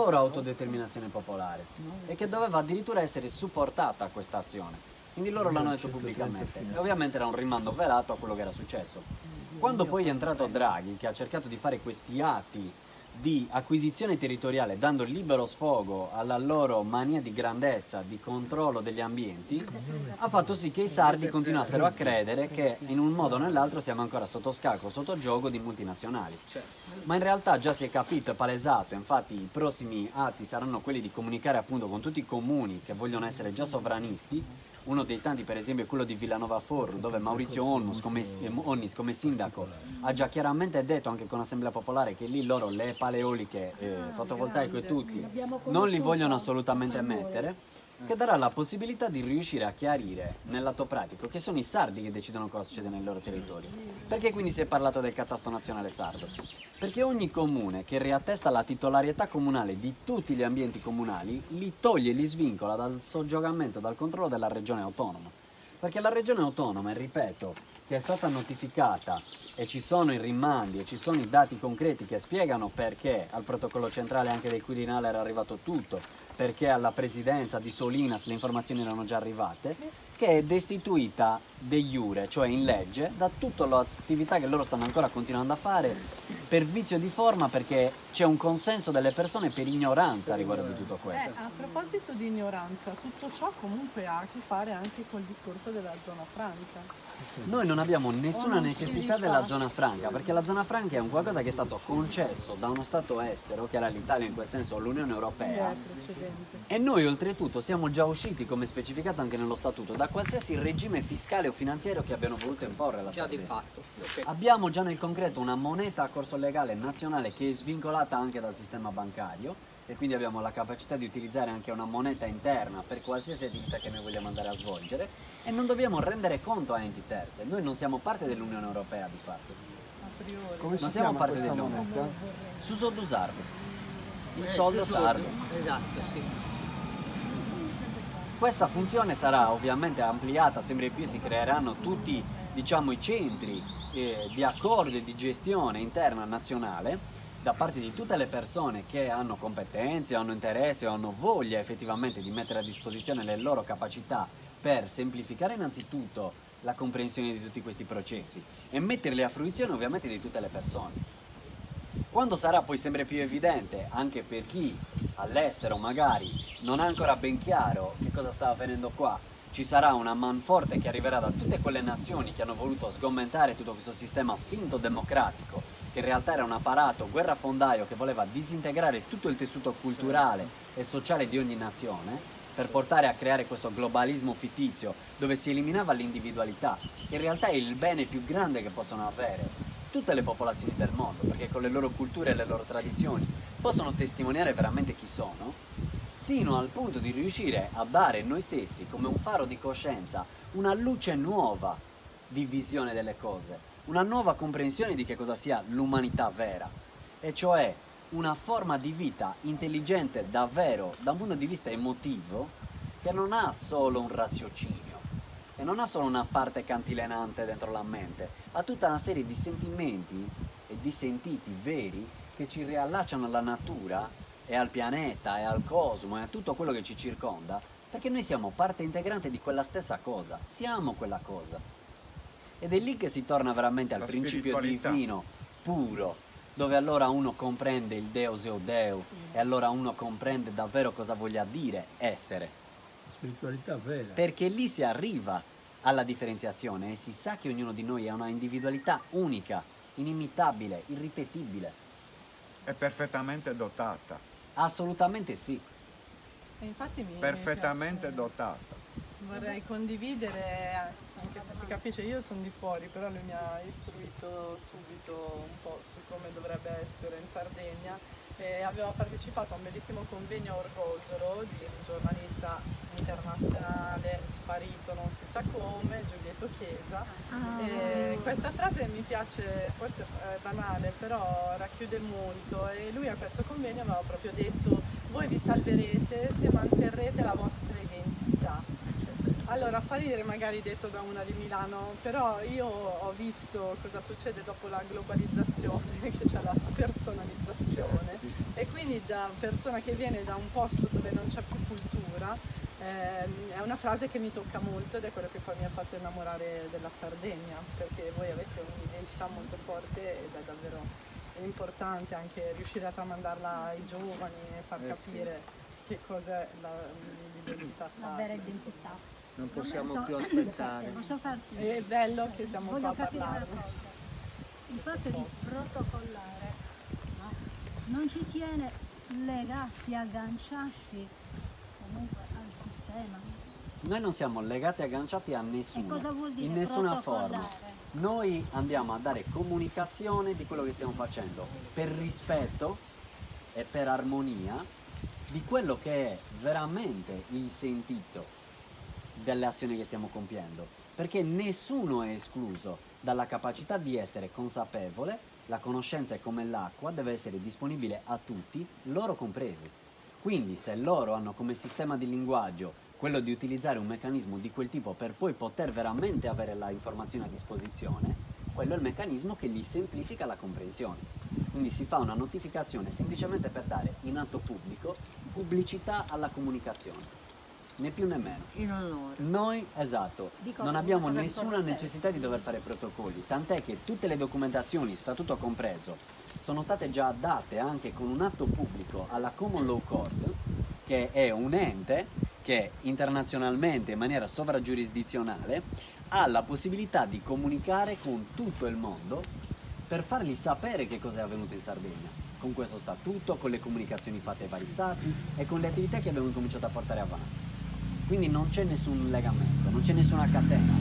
loro autodeterminazione popolare e che doveva addirittura essere supportata questa azione. Quindi loro l'hanno detto pubblicamente e ovviamente era un rimando velato a quello che era successo. Quando poi è entrato Draghi, che ha cercato di fare questi atti di acquisizione territoriale, dando libero sfogo alla loro mania di grandezza, di controllo degli ambienti, ha fatto sì che i sardi continuassero a credere che in un modo o nell'altro siamo ancora sotto scacco, sotto gioco di multinazionali. Ma in realtà già si è capito, è palesato, infatti i prossimi atti saranno quelli di comunicare appunto con tutti i comuni che vogliono essere già sovranisti. Uno dei tanti per esempio è quello di Villanova Forro, dove Maurizio Onnis come sindaco ha già chiaramente detto anche con l'Assemblea Popolare che lì loro le pale eoliche, fotovoltaico e tutti non li vogliono assolutamente mettere, che darà la possibilità di riuscire a chiarire nel lato pratico che sono i sardi che decidono cosa succede nel loro territorio. Perché quindi si è parlato del catasto nazionale sardo? Perché ogni comune che riattesta la titolarietà comunale di tutti gli ambienti comunali li toglie e li svincola dal soggiogamento, dal controllo della regione autonoma. Perché la regione autonoma, ripeto, che è stata notificata e ci sono i rimandi e ci sono i dati concreti che spiegano perché al protocollo centrale anche del Quirinale era arrivato tutto, perché alla presidenza di Solinas le informazioni erano già arrivate, che è destituita de iure, cioè in legge, da tutta l'attività che loro stanno ancora continuando a fare per vizio di forma, perché c'è un consenso delle persone per ignoranza riguardo di tutto questo. A proposito di ignoranza, tutto ciò comunque ha a che fare anche col discorso della zona franca. Noi non abbiamo nessuna necessità della zona franca, perché la zona franca è un qualcosa che è stato concesso da uno Stato estero, che era l'Italia, in quel senso l'Unione Europea, e noi oltretutto siamo già usciti, come specificato anche nello Statuto, da qualsiasi regime fiscale o finanziario che abbiano voluto imporre la Sardegna. Di fatto. Abbiamo già nel concreto una moneta a corso legale nazionale che è svincolata anche dal sistema bancario, e quindi abbiamo la capacità di utilizzare anche una moneta interna per qualsiasi attività che noi vogliamo andare a svolgere, e non dobbiamo rendere conto a enti terze. Noi non siamo parte dell'Unione Europea di fatto. A priori. Come Non si siamo chiama parte questa dell'Unione. moneta? Susoddu sardo. Il soldo sardo. Esatto, sì. Questa funzione sarà ovviamente ampliata sempre più, si creeranno tutti, diciamo, i centri di accordo e di gestione interna nazionale da parte di tutte le persone che hanno competenze, hanno interesse o hanno voglia effettivamente di mettere a disposizione le loro capacità per semplificare innanzitutto la comprensione di tutti questi processi e metterli a fruizione ovviamente di tutte le persone. Quando sarà poi sempre più evidente, anche per chi all'estero magari non ha ancora ben chiaro che cosa sta avvenendo qua, ci sarà una manforte che arriverà da tutte quelle nazioni che hanno voluto sgomentare tutto questo sistema finto democratico, che in realtà era un apparato guerrafondaio che voleva disintegrare tutto il tessuto culturale e sociale di ogni nazione, per portare a creare questo globalismo fittizio dove si eliminava l'individualità, che in realtà è il bene più grande che possono avere tutte le popolazioni del mondo, perché con le loro culture e le loro tradizioni possono testimoniare veramente chi sono, sino al punto di riuscire a dare noi stessi come un faro di coscienza una luce nuova di visione delle cose, una nuova comprensione di che cosa sia l'umanità vera, e cioè una forma di vita intelligente davvero da un punto di vista emotivo, che non ha solo un raziocinio, e non ha solo una parte cantilenante dentro la mente, ha tutta una serie di sentimenti e di sentiti veri che ci riallacciano alla natura e al pianeta e al cosmo e a tutto quello che ci circonda, perché noi siamo parte integrante di quella stessa cosa, siamo quella cosa. Ed è lì che si torna veramente al principio divino, puro, dove allora uno comprende il Deus eo Deo, e allora uno comprende davvero cosa voglia dire essere. Spiritualità vera. Perché lì si arriva alla differenziazione e si sa che ognuno di noi ha una individualità unica, inimitabile, irripetibile. È perfettamente dotata. Assolutamente sì. E infatti Perfettamente mi piace. dotata. Vorrei condividere, anche se si capisce, io sono di fuori, però lui mi ha istruito subito un po' su come dovrebbe essere in Sardegna, e aveva partecipato a un bellissimo convegno a Orgosolo di un giornalista internazionale sparito non si sa come, Giulietto Chiesa. E questa frase mi piace, forse è banale, però racchiude molto, e lui a questo convegno aveva proprio detto: voi vi salverete se manterrete la vostra identità. Allora, fa ridere magari detto da una di Milano, però io ho visto cosa succede dopo la globalizzazione, che c'è la spersonalizzazione, e quindi da persona che viene da un posto dove non c'è più cultura, è una frase che mi tocca molto ed è quello che poi mi ha fatto innamorare della Sardegna, perché voi avete un'identità molto forte ed è davvero importante anche riuscire a tramandarla ai giovani e far capire che cos'è l'identità La sarda. vera identità. Non possiamo più aspettare. Posso farti? È bello che siamo qua Voglio a capire una parlarne. cosa. Il fatto di protocollare, no? Non ci tiene legati, agganciati comunque al sistema. Noi non siamo legati e agganciati a nessuno, E cosa vuol dire in nessuna protocollare? forma. Noi andiamo a dare comunicazione di quello che stiamo facendo, per rispetto e per armonia di quello che è veramente il sentito delle azioni che stiamo compiendo, perché nessuno è escluso dalla capacità di essere consapevole. La conoscenza è come l'acqua, deve essere disponibile a tutti, loro compresi. Quindi se loro hanno come sistema di linguaggio quello di utilizzare un meccanismo di quel tipo per poi poter veramente avere la informazione a disposizione, quello è il meccanismo che gli semplifica la comprensione. Quindi si fa una notificazione semplicemente per dare in atto pubblico pubblicità alla comunicazione, né più né meno. In onore. Noi, esatto, non abbiamo nessuna necessità di dover fare protocolli, tant'è che tutte le documentazioni, statuto compreso, sono state già date anche con un atto pubblico alla Common Law Court, che è un ente che internazionalmente, in maniera sovragiurisdizionale, ha la possibilità di comunicare con tutto il mondo per fargli sapere che cosa è avvenuto in Sardegna, con questo statuto, con le comunicazioni fatte ai vari stati e con le attività che abbiamo cominciato a portare avanti. Quindi non c'è nessun legamento, non c'è nessuna catena.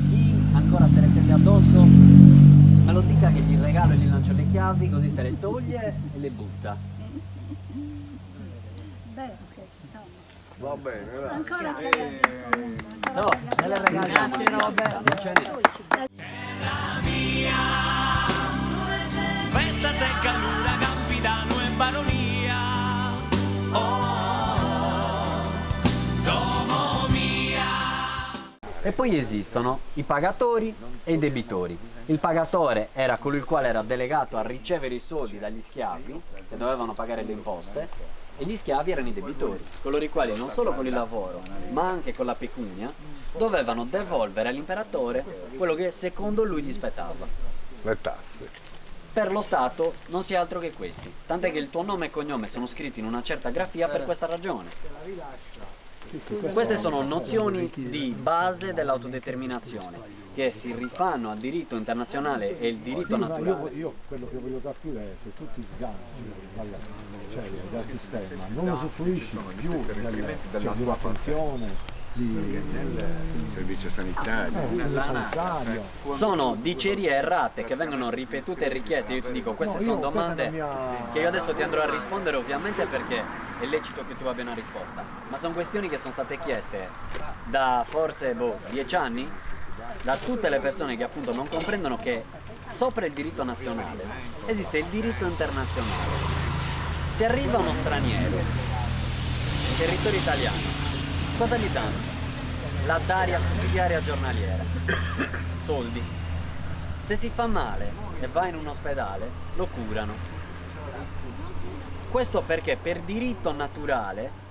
Chi ancora se le sente addosso, me lo dica che gli regalo e gli lancio le chiavi, così se le toglie e le butta. Beh, ok, insomma. Va bene, dai. Ancora c'è da dire comunque. No, me le regaliamo. Non c'è niente. Festas de Calura, Campidano e Baronia. Oh, domo mia. E poi esistono i pagatori e i debitori. Il pagatore era colui il quale era delegato a ricevere i soldi dagli schiavi, che dovevano pagare le imposte, e gli schiavi erano i debitori, coloro i quali non solo con il lavoro, ma anche con la pecunia, dovevano devolvere all'imperatore quello che secondo lui gli spettava. Le tasse. Per lo Stato non si è altro che questi, tant'è che il tuo nome e cognome sono scritti in una certa grafia per questa ragione. Queste sono nozioni di base dell'autodeterminazione che si rifanno al diritto internazionale e il diritto naturale. Io quello che voglio capire è se tu ti sganci dal sistema, non usufruisci più di una pensione, di Servizio sanitario. sanitario. Sono dicerie errate che vengono ripetute e richieste. Io ti dico, queste sono domande che io adesso ti andrò a rispondere, ovviamente perché è lecito che tu abbia una risposta, ma sono questioni che sono state chieste da forse 10 anni da tutte le persone che appunto non comprendono che sopra il diritto nazionale esiste il diritto internazionale. Se arriva uno straniero in territorio italiano, cosa gli danno? La d'aria sussidiaria giornaliera, soldi. Se si fa male e va in un ospedale, lo curano. Questo perché per diritto naturale,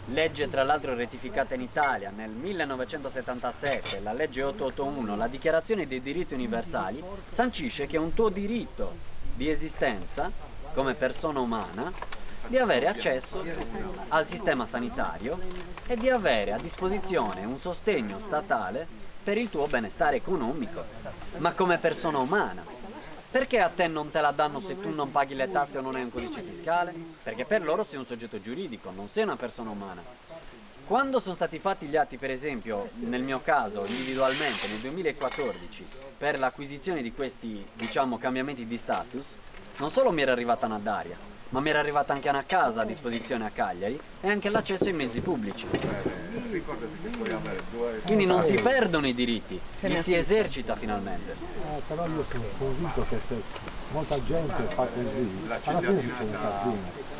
legge tra l'altro rettificata in Italia nel 1977, la legge 881, la Dichiarazione dei diritti universali, sancisce che è un tuo diritto di esistenza come persona umana di avere accesso al sistema sanitario e di avere a disposizione un sostegno statale per il tuo benestare economico, ma come persona umana. Perché a te non te la danno se tu non paghi le tasse o non hai un codice fiscale? Perché per loro sei un soggetto giuridico, non sei una persona umana. Quando sono stati fatti gli atti, per esempio, nel mio caso, individualmente, nel 2014, per l'acquisizione di questi, cambiamenti di status, non solo mi era arrivata una d'aria, ma mi era arrivata anche una casa a disposizione a Cagliari e anche l'accesso ai mezzi pubblici. Quindi non si perdono i diritti, li si esercita finalmente. Però io sono convinto che se molta gente fa così, alla fine succede un casino.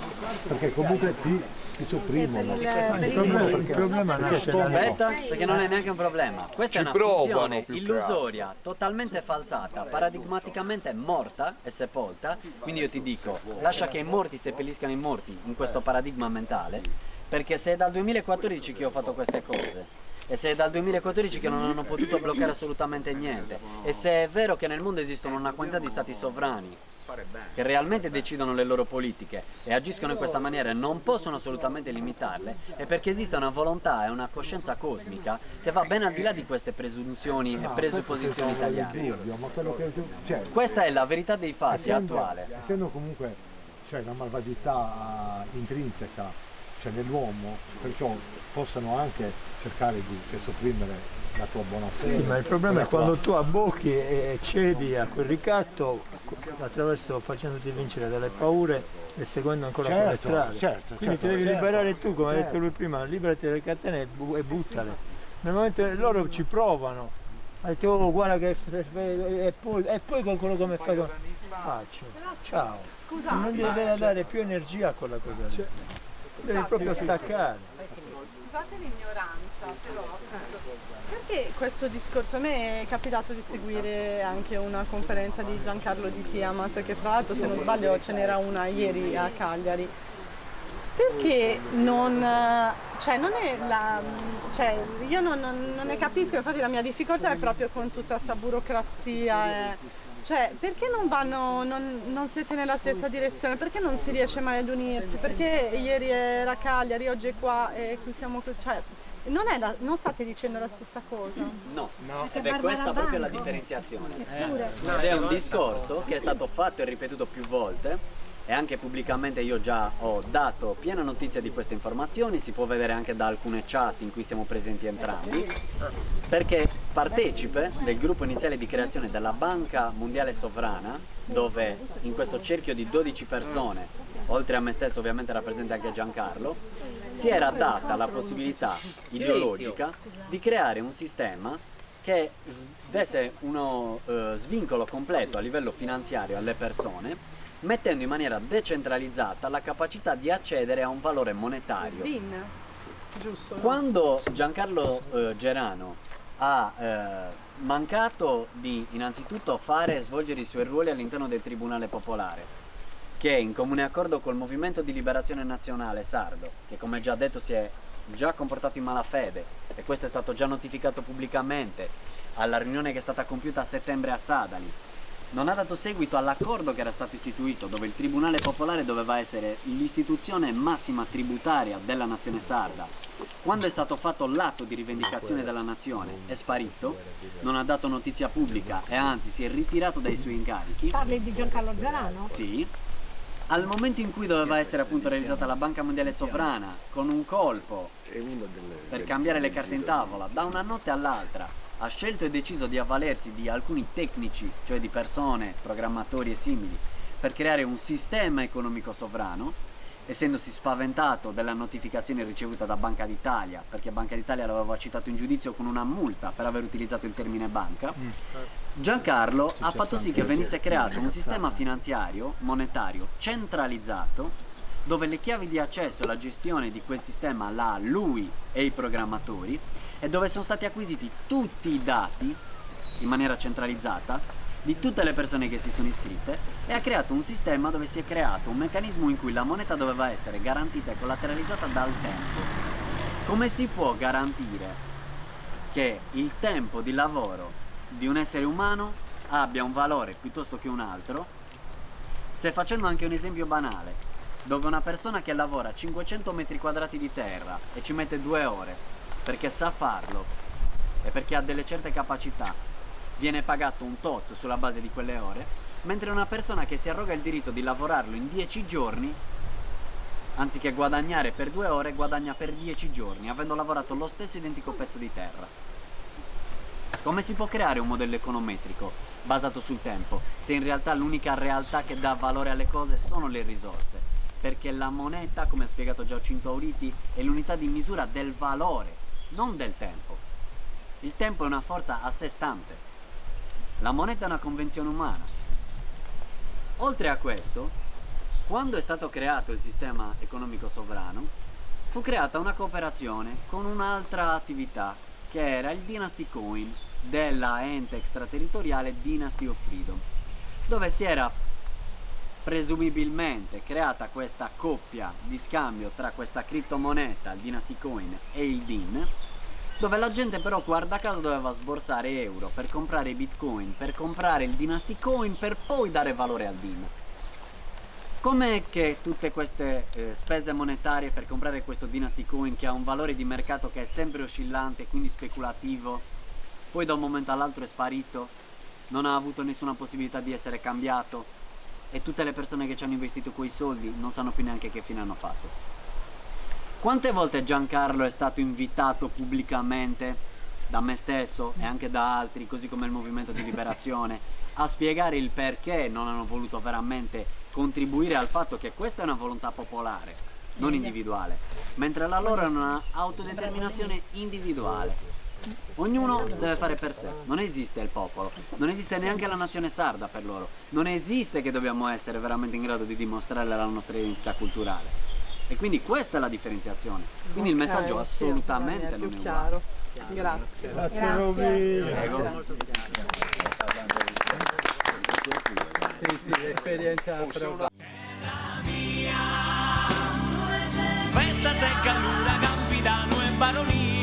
perché comunque ti sopprimono. Il problema nasce Aspetta, perché non è neanche un problema. Questa è Ci una provano, funzione più che illusoria, totalmente falsata, paradigmaticamente morta e sepolta. Quindi io ti dico, lascia che i morti seppelliscano i morti in questo paradigma mentale, perché se è dal 2014 che ho fatto queste cose, e se è dal 2014 che non hanno potuto bloccare assolutamente niente, e se è vero che nel mondo esistono una quantità di stati sovrani che realmente decidono le loro politiche e agiscono in questa maniera e non possono assolutamente limitarle, è perché esiste una volontà e una coscienza cosmica che va ben al di là di queste presunzioni e presupposizioni italiane. Ma quello che, cioè, Questa è la verità dei fatti attuale. essendo comunque la malvagità intrinseca nell'uomo, perciò possono anche cercare di sopprimere la tua buona fede. Sì, ma il problema è quando tu abbocchi e cedi a quel ricatto attraverso facendoti vincere dalle paure e seguendo ancora quelle strade. Quindi ti devi liberare tu, come ha detto lui prima, liberati dalle catene e buttale. Nel momento che loro ci provano, ha detto oh, guarda che e poi con quello come fai faccio. Ciao. Scusa, Non devi dare più energia a quella cosa lì. Devi proprio staccare. scusate l'ignoranza, però perché questo discorso? A me è capitato di seguire anche una conferenza di Giancarlo Di Tiamat, che fra l'altro se non sbaglio ce n'era una ieri a Cagliari. Perché non è la, io non ne capisco, infatti la mia difficoltà è proprio con tutta questa burocrazia. Perché non siete nella stessa direzione? Perché non si riesce mai ad unirsi? Perché ieri era a Cagliari, oggi è qua e qui siamo qui? Non state dicendo la stessa cosa? No, ed è questa proprio la differenziazione. C'è un discorso che è stato fatto e ripetuto più volte, e anche pubblicamente io già ho dato piena notizia di queste informazioni, si può vedere anche da alcune chat in cui siamo presenti entrambi, perché partecipe del gruppo iniziale di creazione della Banca Mondiale Sovrana, dove in questo cerchio di 12 persone, oltre a me stesso ovviamente rappresenta anche Giancarlo, si era data la possibilità ideologica di creare un sistema che desse uno svincolo completo a livello finanziario alle persone, mettendo in maniera decentralizzata la capacità di accedere a un valore monetario. Giusto. Quando Giancarlo Gerano ha mancato di innanzitutto svolgere i suoi ruoli all'interno del Tribunale Popolare, che in comune accordo col Movimento di Liberazione Nazionale Sardo, che come già detto si è già comportato in malafede, e questo è stato già notificato pubblicamente alla riunione che è stata compiuta a settembre a Sadali, non ha dato seguito all'accordo che era stato istituito, dove il Tribunale Popolare doveva essere l'istituzione massima tributaria della nazione sarda. Quando è stato fatto l'atto di rivendicazione della nazione è sparito, non ha dato notizia pubblica e anzi si è ritirato dai suoi incarichi. Parli di Giancarlo Gerano? Sì. Al momento in cui doveva essere appunto realizzata la Banca Mondiale Sovrana, con un colpo per cambiare le carte in tavola, da una notte all'altra ha scelto e deciso di avvalersi di alcuni tecnici, cioè di persone, programmatori e simili, per creare un sistema economico sovrano, essendosi spaventato della notificazione ricevuta da Banca d'Italia, perché Banca d'Italia l'aveva citato in giudizio con una multa per aver utilizzato il termine banca. Giancarlo ha fatto sì che venisse creato un sistema finanziario, monetario, centralizzato, dove le chiavi di accesso alla gestione di quel sistema l'ha lui e i programmatori, e dove sono stati acquisiti tutti i dati in maniera centralizzata di tutte le persone che si sono iscritte, e ha creato un sistema dove si è creato un meccanismo in cui la moneta doveva essere garantita e collateralizzata dal tempo. Come si può garantire che il tempo di lavoro di un essere umano abbia un valore piuttosto che un altro, se facendo anche un esempio banale, dove una persona che lavora 500 metri quadrati di terra e ci mette 2 ore perché sa farlo e perché ha delle certe capacità, viene pagato un tot sulla base di quelle ore, mentre una persona che si arroga il diritto di lavorarlo in 10 giorni, anziché guadagnare per 2 ore, guadagna per 10 giorni, avendo lavorato lo stesso identico pezzo di terra. Come si può creare un modello econometrico basato sul tempo, se in realtà l'unica realtà che dà valore alle cose sono le risorse? Perché la moneta, come ha spiegato Giacinto Auriti, è l'unità di misura del valore, non del tempo. Il tempo è una forza a sé stante. La moneta è una convenzione umana. Oltre a questo, Quando è stato creato il sistema economico sovrano, fu creata una cooperazione con un'altra attività, che era il Dynasty Coin della ente extraterritoriale Dynasty of Freedom, dove si era presumibilmente creata questa coppia di scambio tra questa criptomoneta, il Dynasty Coin, e il DIN, dove la gente però guarda caso doveva sborsare euro per comprare i bitcoin, per comprare il Dynasty Coin, per poi dare valore al DIN. Com'è che tutte queste spese monetarie per comprare questo Dynasty Coin, che ha un valore di mercato che è sempre oscillante, quindi speculativo, poi da un momento all'altro è sparito, non ha avuto nessuna possibilità di essere cambiato e tutte le persone che ci hanno investito quei soldi non sanno più neanche che fine hanno fatto? Quante volte Giancarlo è stato invitato pubblicamente da me stesso e anche da altri, così come il Movimento di Liberazione, a spiegare il perché non hanno voluto veramente contribuire al fatto che questa è una volontà popolare, non individuale, mentre la loro è una autodeterminazione individuale. Ognuno deve fare per sé, non esiste il popolo, non esiste neanche la nazione sarda per loro, non esiste che dobbiamo essere veramente in grado di dimostrare la nostra identità culturale. E quindi questa è la differenziazione, quindi il messaggio assolutamente non è uguale. Grazie. Grazie Roby. Prego. Festas de Calura, Campidano e Baronia.